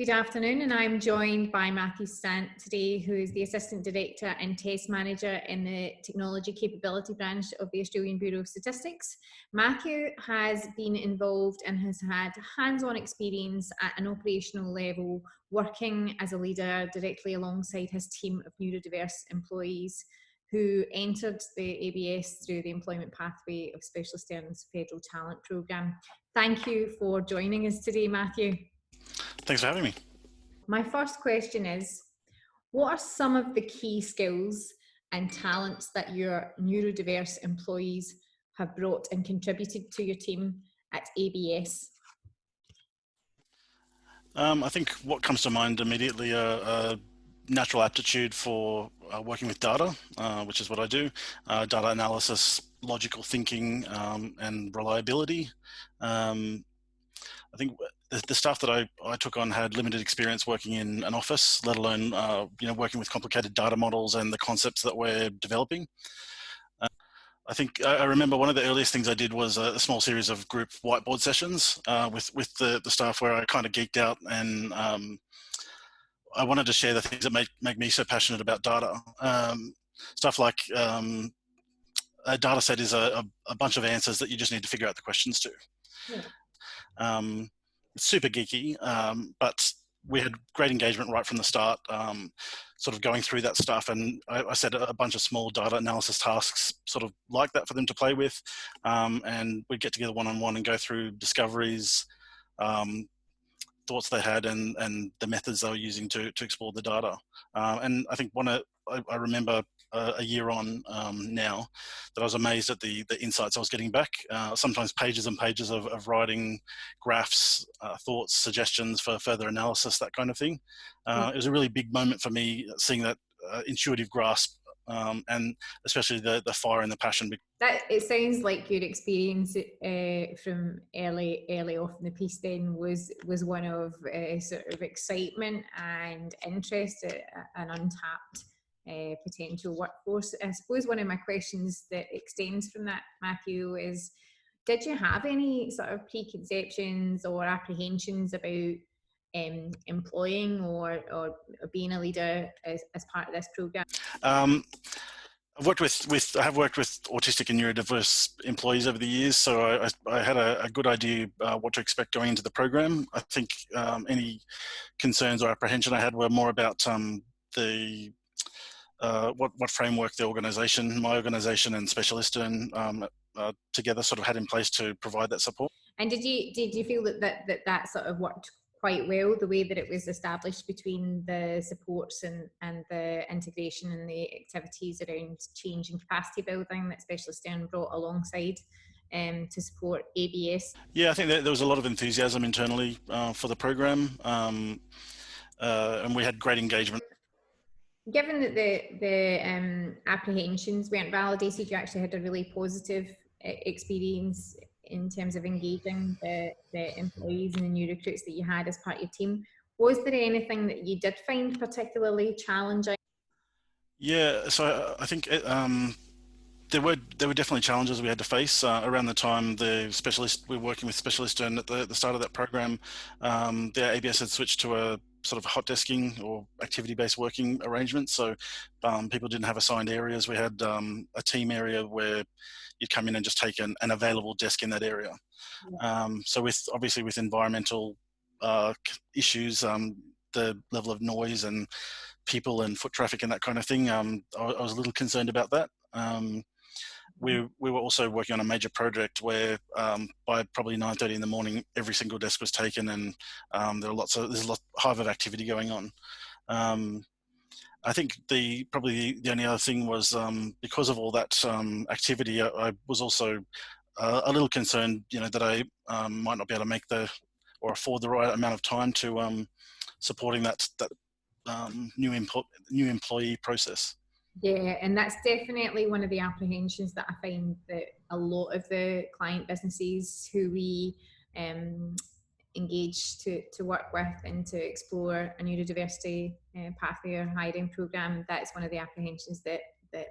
Good afternoon, and I'm joined by Matthew Sant today, who is the Assistant Director and Test Manager in the Technology Capability Branch of the Australian Bureau of Statistics. Matthew has been involved and has had hands-on experience at an operational level, working as a leader directly alongside his team of neurodiverse employees who entered the ABS through the employment pathway of Specialisterne's Federal Talent Programme. Thank you for joining us today, Matthew. Thanks for having me. My first question is, what are some of the key skills and talents that your neurodiverse employees have brought and contributed to your team at ABS? I think what comes to mind immediately are natural aptitude for working with data, which is what I do, data analysis, logical thinking, and reliability. I think the staff that I took on had limited experience working in an office, let alone working with complicated data models and the concepts that we're developing. I think I remember one of the earliest things I did was a small series of group whiteboard sessions with the staff, where I kind of geeked out, and I wanted to share the things that make me so passionate about data. Stuff like a data set is a bunch of answers that you just need to figure out the questions to. Yeah. It's super geeky, but we had great engagement right from the start, sort of going through that stuff, and I set a bunch of small data analysis tasks sort of like that for them to play with, and we'd get together one-on-one and go through discoveries, thoughts they had, and the methods they were using to explore the data. And I think I remember a year on now that I was amazed at the insights I was getting back. Sometimes pages and pages of writing, graphs, thoughts, suggestions for further analysis, that kind of thing. It was a really big moment for me, seeing that intuitive grasp, and especially the fire and the passion. That it sounds like your experience from early off in the piece then was one of sort of excitement and interest, an untapped potential workforce. I suppose one of my questions that extends from that, Matthew, is did you have any sort of preconceptions or apprehensions about employing or being a leader as part of this program? I have worked with autistic and neurodiverse employees over the years, so I had a good idea what to expect going into the program. I think any concerns or apprehension I had were more about what framework my organisation and Specialisterne together sort of had in place to provide that support. And did you feel that sort of worked quite well, the way that it was established between the supports and the integration and the activities around change and capacity building that Specialisterne brought alongside to support ABS? Yeah, I think there was a lot of enthusiasm internally for the program, and we had great engagement. Given that the apprehensions weren't validated, you actually had a really positive experience in terms of engaging the employees and the new recruits that you had as part of your team. Was there anything that you did find particularly challenging? Yeah, so I think there were definitely challenges we had to face around the time we were working with Specialisterne at the start of that program. The ABS had switched to a sort of hot desking or activity-based working arrangement, so people didn't have assigned areas. We had a team area where you'd come in and just take an available desk in that area. Yeah. So obviously with environmental issues, the level of noise and people and foot traffic and that kind of thing, I was a little concerned about that. We were also working on a major project where by probably 9:30 in the morning, every single desk was taken, and there's a hive of activity going on. I think probably the only other thing was because of all that activity, I was also a little concerned, that I might not be able to make or afford the right amount of time to supporting that new employee process. Yeah, and that's definitely one of the apprehensions that I find that a lot of the client businesses who we engage to work with and to explore a neurodiversity pathway or hiring program, that's one of the apprehensions that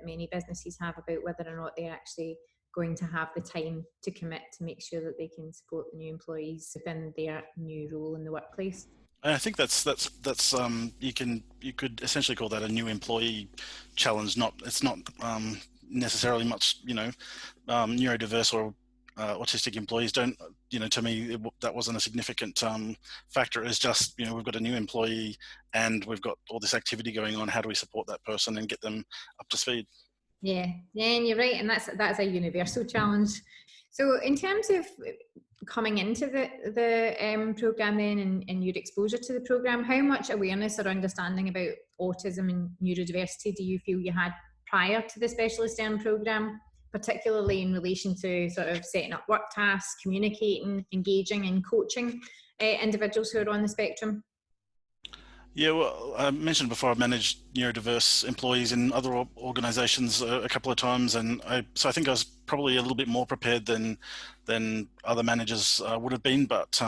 many businesses have about whether or not they're actually going to have the time to commit to make sure that they can support the new employees within their new role in the workplace. I think that's you could essentially call that a new employee challenge. It's not necessarily much, neurodiverse or autistic employees don't, to me that wasn't a significant factor. It's just, we've got a new employee and we've got all this activity going on. How do we support that person and get them up to speed? Yeah, and you're right, and that's a universal challenge. So, in terms of coming into the program, then, and your exposure to the program, how much awareness or understanding about autism and neurodiversity do you feel you had prior to the Specialisterne program, particularly in relation to sort of setting up work tasks, communicating, engaging, and coaching individuals who are on the spectrum? Yeah, well, I mentioned before I've managed neurodiverse employees in other organisations a couple of times, and so I think I was probably a little bit more prepared than other managers would have been. But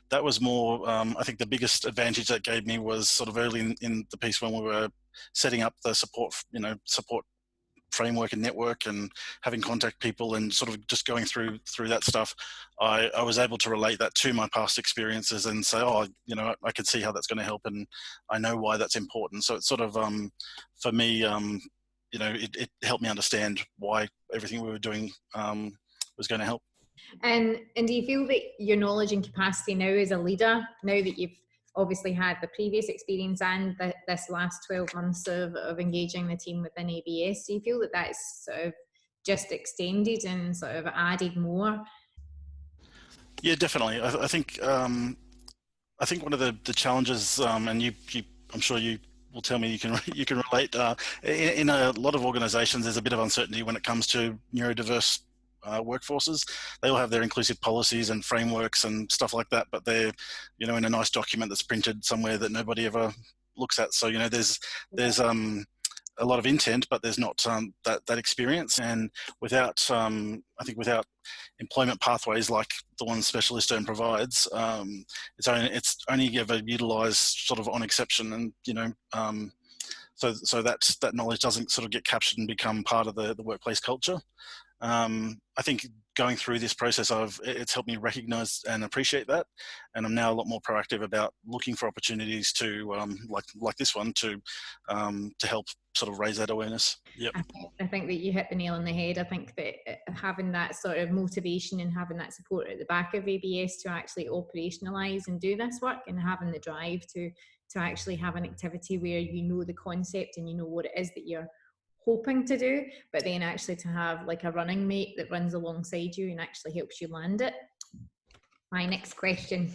that was more. I think the biggest advantage that gave me was sort of early in the piece when we were setting up the support framework and network and having contact people and sort of just going through that stuff. I was able to relate that to my past experiences and say, I could see how that's going to help, and I know why that's important. So it's sort of for me, it helped me understand why everything we were doing was going to help. And do you feel that your knowledge and capacity now as a leader, now that you've obviously had the previous experience and this last 12 months of engaging the team within ABS, do you feel that that's sort of just extended and sort of added more? Yeah, definitely. I think one of the challenges, and I'm sure you will tell me you can relate. In a lot of organisations, there's a bit of uncertainty when it comes to neurodiverse workforces. They all have their inclusive policies and frameworks and stuff like that, but they're, in a nice document that's printed somewhere that nobody ever looks at. So there's a lot of intent, but there's not that experience. And without I think without employment pathways like the one Specialisterne provides, it's only ever utilised sort of on exception, and so that knowledge doesn't sort of get captured and become part of the workplace culture. I think going through this process, it's helped me recognise and appreciate that, and I'm now a lot more proactive about looking for opportunities to, like this one, to help sort of raise that awareness. Yep. I think that you hit the nail on the head. I think that having that sort of motivation and having that support at the back of ABS to actually operationalise and do this work, and having the drive to actually have an activity where you know the concept and you know what it is that you're hoping to do, but then actually to have like a running mate that runs alongside you and actually helps you land it. My next question.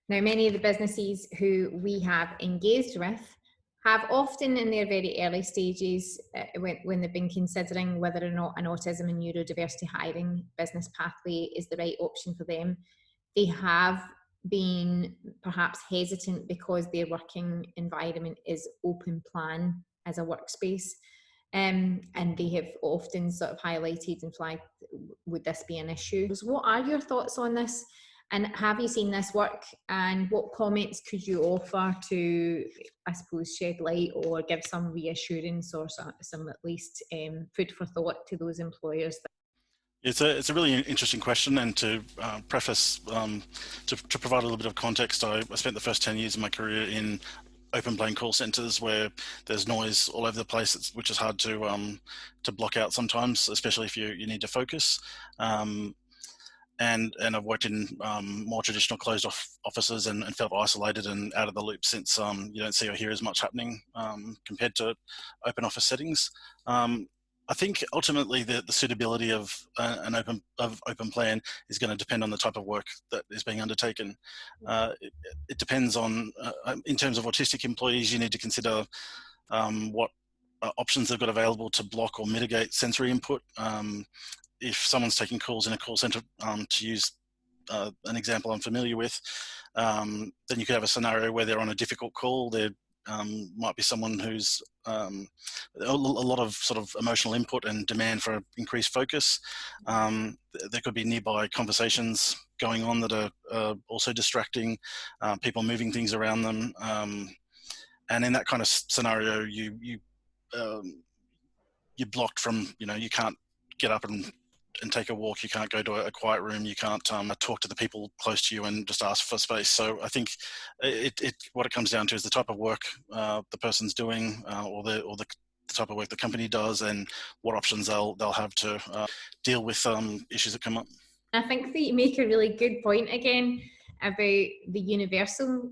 Now, many of the businesses who we have engaged with have often in their very early stages, when they've been considering whether or not an autism and neurodiversity hiring business pathway is the right option for them, they have been perhaps hesitant because their working environment is open plan as a workspace. And they have often sort of highlighted and flagged, would this be an issue? So what are your thoughts on this? And have you seen this work? And what comments could you offer to, I suppose, shed light or give some reassurance or some at least food for thought to those employers? It's a really interesting question, and to preface, to provide a little bit of context, I spent the first 10 years of my career in open plan call centers where there's noise all over the place, which is hard to block out sometimes, especially if you need to focus. And I've worked in more traditional closed off offices and felt isolated and out of the loop since you don't see or hear as much happening compared to open office settings. I think ultimately the suitability of an open plan is going to depend on the type of work that is being undertaken. It depends on, in terms of autistic employees, you need to consider what options they've got available to block or mitigate sensory input. If someone's taking calls in a call center, to use an example I'm familiar with, then you could have a scenario where they're on a difficult call. There might be someone who's a lot of sort of emotional input and demand for increased focus. There could be nearby conversations going on that are also distracting, people moving things around them. And in that kind of scenario, you're blocked from, you can't get up and take a walk. You can't go to a quiet room. You can't talk to the people close to you and just ask for space. So I think what it comes down to is the type of work the person's doing, or the type of work the company does, and what options they'll have to deal with issues that come up. I think that you make a really good point again about the universal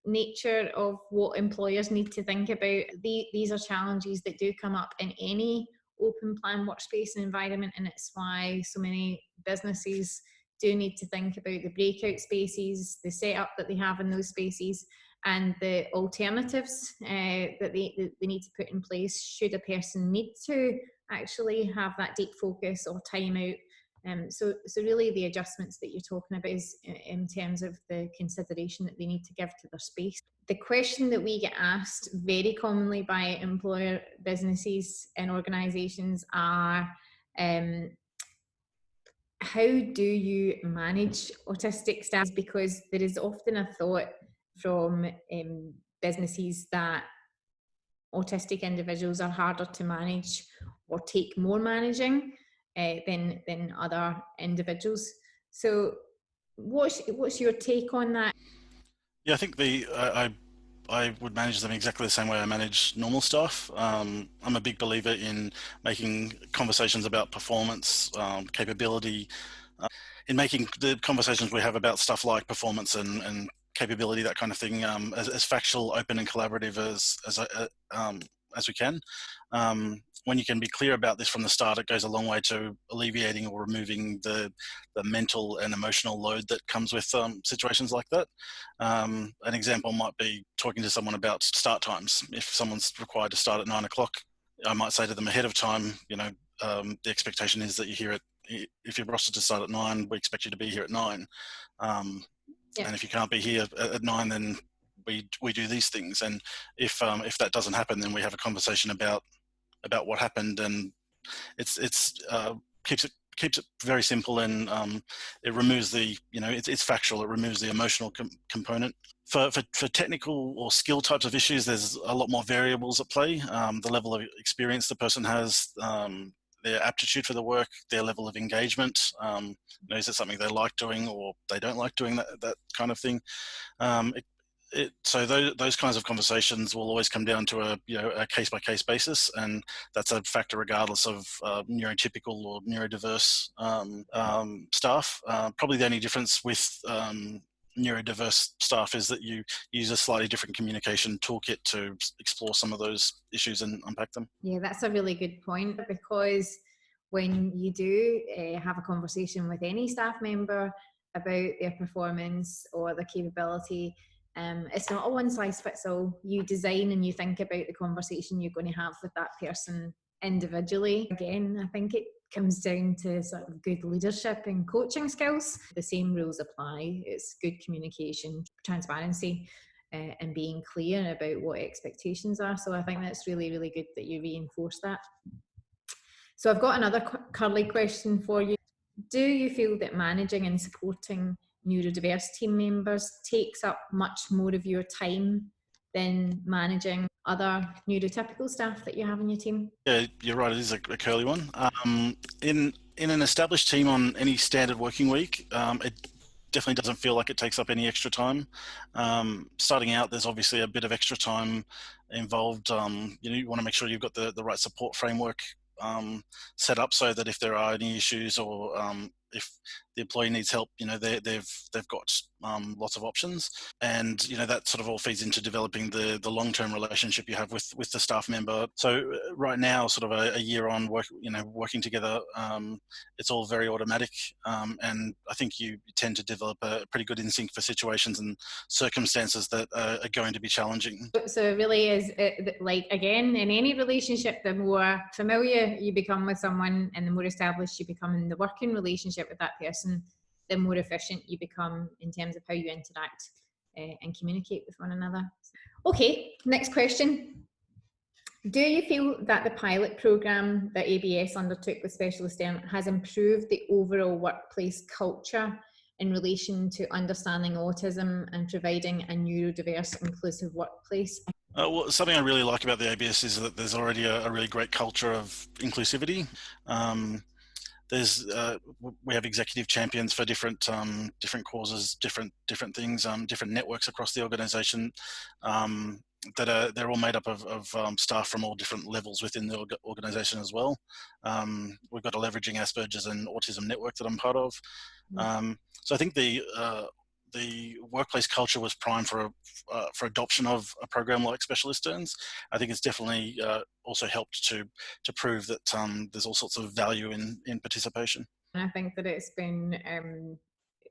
nature of what employers need to think about. These are challenges that do come up in any open plan workspace environment, and it's why so many businesses do need to think about the breakout spaces, the setup that they have in those spaces, and the alternatives that they need to put in place should a person need to actually have that deep focus or time out. So really the adjustments that you're talking about is in terms of the consideration that they need to give to their space. The question that we get asked very commonly by employer businesses and organisations are, how do you manage autistic staff? Because there is often a thought from businesses that autistic individuals are harder to manage or take more managing than other individuals. So what's your take on that? Yeah, I think I would manage them exactly the same way I manage normal staff. I'm a big believer in making conversations about performance, capability, in making the conversations we have about stuff like performance and capability, that kind of thing, as factual, open, and collaborative as we can. When you can be clear about this from the start, it goes a long way to alleviating or removing the mental and emotional load that comes with situations like that. An example might be talking to someone about start times. If someone's required to start at 9 o'clock, I might say to them ahead of time, the expectation is that you're here if you're rostered to start at 9, we expect you to be here at 9. And if you can't be here at 9, then we do these things. And if that doesn't happen, then we have a conversation about what happened, and it's keeps it very simple, and it removes the it's factual. It removes the emotional component. For technical or skill types of issues, there's a lot more variables at play. The level of experience the person has, their aptitude for the work, their level of engagement. Is it something they like doing or they don't like doing, that kind of thing. So those kinds of conversations will always come down to a case-by-case basis, and that's a factor regardless of neurotypical or neurodiverse staff. Probably the only difference with neurodiverse staff is that you use a slightly different communication toolkit to explore some of those issues and unpack them. Yeah, that's a really good point, because when you do have a conversation with any staff member about their performance or their capability, it's not a one-size-fits-all. You design and you think about the conversation you're going to have with that person individually. Again, I think it comes down to sort of good leadership and coaching skills. The same rules apply. It's good communication, transparency, and being clear about what expectations are. So I think that's really, really good that you reinforce that. So I've got another curly question for you. Do you feel that managing and supporting neurodiverse team members takes up much more of your time than managing other neurotypical staff that you have in your team? Yeah, you're right. It is a curly one. In an established team on any standard working week, it definitely doesn't feel like it takes up any extra time. Starting out, there's obviously a bit of extra time involved. You want to make sure you've got the right support framework set up, so that if there are any issues, or if the employee needs help, they've got lots of options, and that sort of all feeds into developing the long-term relationship you have with the staff member. So right now, sort of a year on, working together, it's all very automatic, and I think you tend to develop a pretty good instinct for situations and circumstances that are going to be challenging. So it really is, like, again, in any relationship, the more familiar you become with someone and the more established you become in the working relationship with that person, the more efficient you become in terms of how you interact and communicate with one another. Okay, next question. Do you feel that the pilot programme that ABS undertook with Specialisterne has improved the overall workplace culture in relation to understanding autism and providing a neurodiverse, inclusive workplace? Well, something I really like about the ABS is that there's already a really great culture of inclusivity. we have executive champions for different causes, different things, different networks across the organisation. They're all made up of staff from all different levels within the organisation as well. We've got a leveraging Asperger's and autism network that I'm part of. So I think the workplace culture was primed for adoption of a program like Specialisterne. I think it's definitely also helped to prove that there's all sorts of value in participation. I think that it's been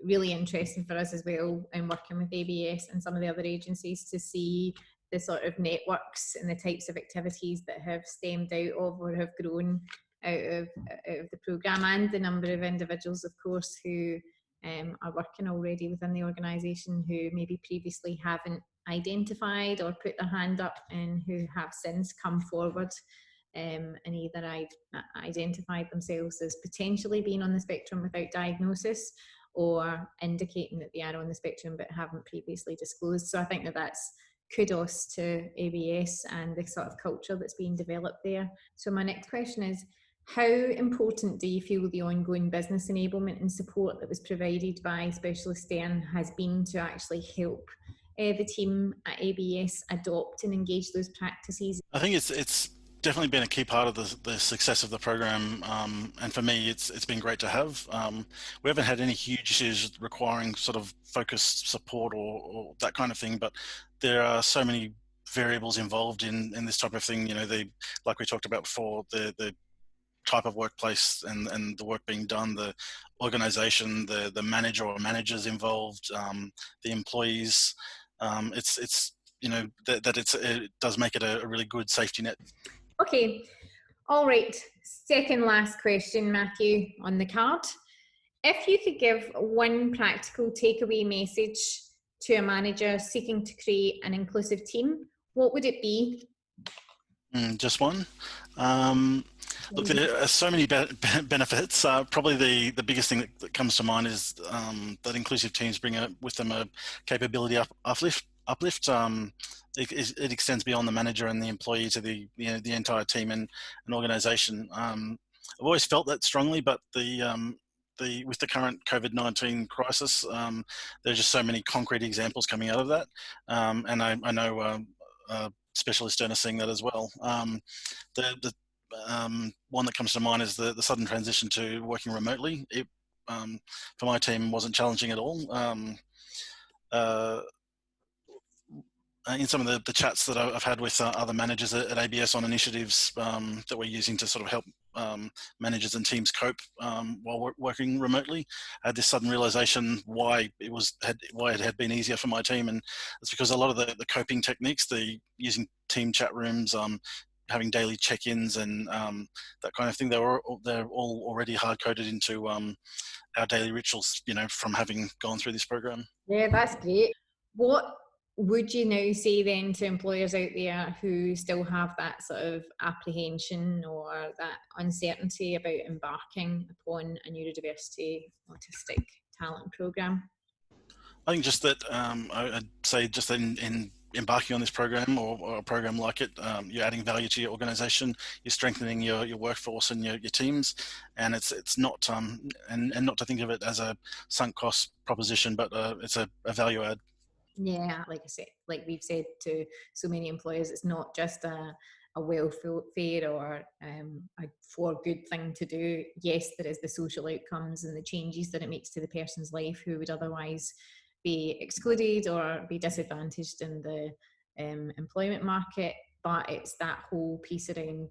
really interesting for us as well in working with ABS and some of the other agencies to see the sort of networks and the types of activities that have stemmed out of or have grown out of the programme, and the number of individuals, of course, who are working already within the organisation who maybe previously haven't identified or put their hand up, and who have since come forward and either identified themselves as potentially being on the spectrum without diagnosis, or indicating that they are on the spectrum but haven't previously disclosed. So I think that that's kudos to ABS and the sort of culture that's being developed there. So my next question is, how important do you feel the ongoing business enablement and support that was provided by Specialisterne has been to actually help the team at ABS adopt and engage those practices? I think it's definitely been a key part of the success of the program, and for me it's been great to have. We haven't had any huge issues requiring sort of focused support or that kind of thing, but there are so many variables involved in this type of thing. Like we talked about before, the type of workplace and the work being done, the organization, the manager or managers involved, the employees. It does make it a really good safety net. Okay, all right. Second last question, Matthew, on the card. If you could give one practical takeaway message to a manager seeking to create an inclusive team, what would it be? Just one. Look, there are so many benefits. Probably the biggest thing that comes to mind is that inclusive teams bring with them a capability uplift. It extends beyond the manager and the employee to the entire team and organisation. I've always felt that strongly, but with the current COVID-19 crisis, there's just so many concrete examples coming out of that, and I know Specialisterne are seeing that as well. The one that comes to mind is the sudden transition to working remotely. It for my team wasn't challenging at all. In some of the chats that I've had with other managers at ABS on initiatives that we're using to sort of help managers and teams cope while working remotely, I had this sudden realization why it had been easier for my team, and it's because a lot of the coping techniques, the using team chat rooms, having daily check-ins and that kind of thing, they're all already hard-coded into our daily rituals, from having gone through this program. Yeah, that's great. What would you now say then to employers out there who still have that sort of apprehension or that uncertainty about embarking upon a neurodiversity autistic talent program? I think just that I'd say just in embarking on this program or a program like it, you're adding value to your organisation, you're strengthening your workforce and your teams, and it's not and not to think of it as a sunk cost proposition, but it's a value add. Yeah, like I said, like we've said to so many employers, it's not just a welfare or a for good thing to do. Yes, there is the social outcomes and the changes that it makes to the person's life who would otherwise be excluded or be disadvantaged in the employment market, but it's that whole piece around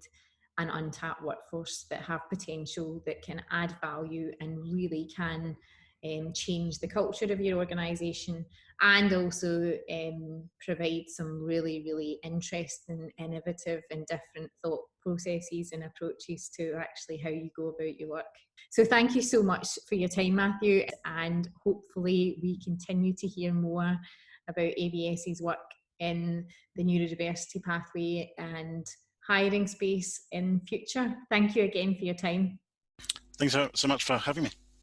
an untapped workforce that have potential, that can add value and really can change the culture of your organisation, and also provide some really, really interesting, innovative and different thought processes and approaches to actually how you go about your work. So thank you so much for your time, Matthew, and hopefully we continue to hear more about ABS's work in the neurodiversity pathway and hiring space in future. Thank you again for your time. Thanks so much for having me.